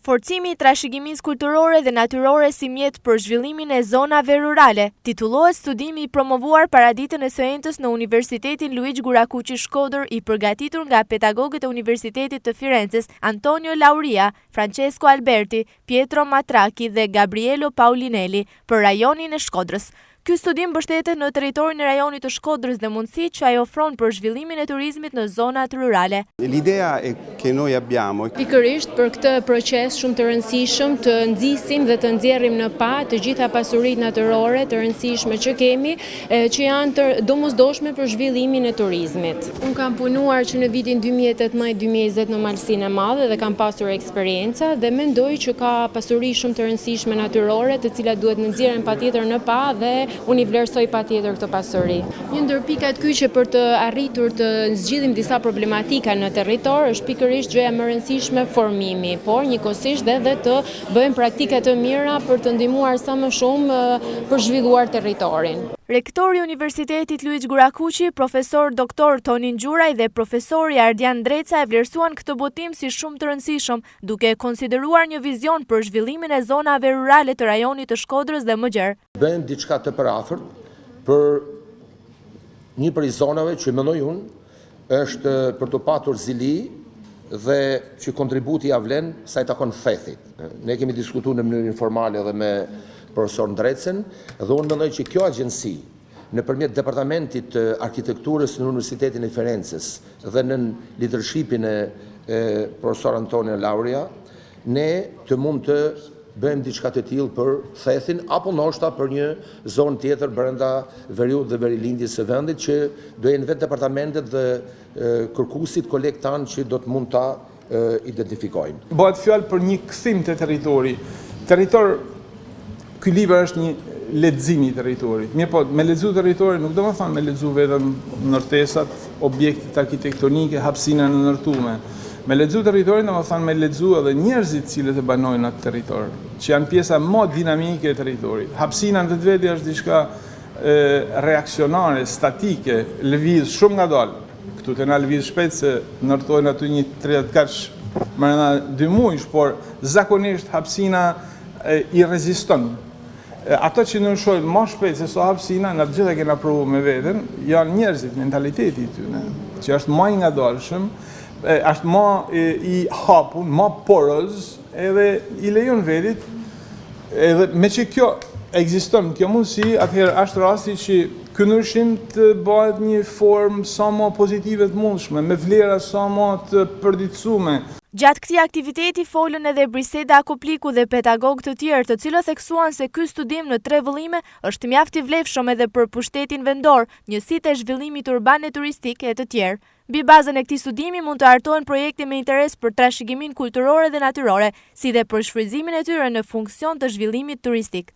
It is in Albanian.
Forcimi i trashëgimisë kulturore dhe natyrore si mjet për zhvillimin e zonave rurale, titullohet studimi i promovuar paraditën e së enjtës në Universitetin Luigi Gurakuqi Shkodër, i përgatitur nga pedagogët e Universitetit të Firences Antonio Lauria, Francesco Alberti, Pietro Matraki dhe Gabrielo Paulinelli për rajonin e Shkodrës. Ky studim mbështetet në territorin e rajonit të Shkodrës dhe mundësitë që ai ofron për zhvillimin e turizmit në zonat rurale. L'idea è che noi abbiamo pikërisht për këtë proces shumë të rëndësishëm të nxisim dhe të nxjerrim në pa të gjitha pasuritë natyrore të rëndësishme që kemi, që janë të domosdoshme për zhvillimin e turizmit. Unë kam punuar që në vitin 2018-2020 në Malsinë e Madhe dhe kam pasur eksperjenca dhe mendoj që ka pasuri shumë të rëndësishme natyrore, të cilat duhet nxjerren patjetër në pa dhe unë i vlerësoj patjetër këtë pasuri. Një ndër pikat kyçe për të arritur të zgjidhim disa problematika në territor është pikërisht gjëja më e rëndësishme formimi, por njëkohësisht edhe të bëjmë praktika të mira për të ndihmuar sa më shumë për zhvilluar territorin. Rektori i Universitetit Luigi Gurakuqi, profesor Dr. Tonin Gjuraj dhe profesori Ardian Dreca e vlerësuan këtë botim si shumë të rëndësishëm, duke konsideruar një vizion për zhvillimin e zonave rurale të rajonit të Shkodrës dhe më gjerë. Bëjmë diçka të përafërt për një prej zonave që mendoj unë është për të patur zili dhe që kontributi ia vlen sa i takon thethit. Ne kemi diskutuar në mënyrë informale edhe me profesor Drecen dhe unë mendoj që kjo agjenci nëpërmjet Departamentit të Arkitekturës në Universitetin e Firences dhe në leadershipin e profesor Antonio Lauria, ne të mund të bëjmë diçka të tillë për thethin apo ndoshta për një zonë tjetër brenda veriut dhe verilindjes së vendit që do jenë vetë departamentet dhe kërkuesit kolegë tanë që do të mund ta identifikojnë. Bëhet fjalë për një kthim të territori. Ky libër është një lexim i territorit. Mirë po, me lexu territorin nuk do të thonë me lexu vetëm ndërtesat, objektet arkitektonike, hapësina e ndërtuara. Me lexu territorin do të thonë me lexu edhe njerëzit cilët e banojnë atë territor, që janë pjesa më dinamike e territorit. Hapësina në vetvete është diçka reaksionare, statike, lëviz shumë ngadalë. Këtu të na lëviz shpejt se ndërtojnë aty një 30 kaç brenda 2 muajsh, por zakonisht hapësina i reziston. Ato që ndryshojnë më shpejt se sa hapësina, në të gjitha kena provu me veten, janë njerëzit, mentaliteti i tyre, që është më i ngadalshëm, është më i hapur, më poroz, edhe i lejon vetit, edhe me që kjo ekziston, kjo mundësi, atëherë është rasti që ky ndryshim të bëhet një formë sa më pozitive të mundshme, me vlera sa më të përditësuara. Gjatë këtij aktiviteti folën edhe Briseda Akopliku dhe pedagogë të tjerë, të cilët theksuan se ky studim në 3 vëllime është mjaft i vlefshëm edhe për pushtetin vendor, njësitë e zhvillimit urban e turistik e të tjerë. Mbi bazën e këtij studimi mund të hartohen projekte me interes për trashëgiminë kulturore dhe natyrore, si dhe për shfrytëzimin e tyre në funksion të zhvillimit turistik.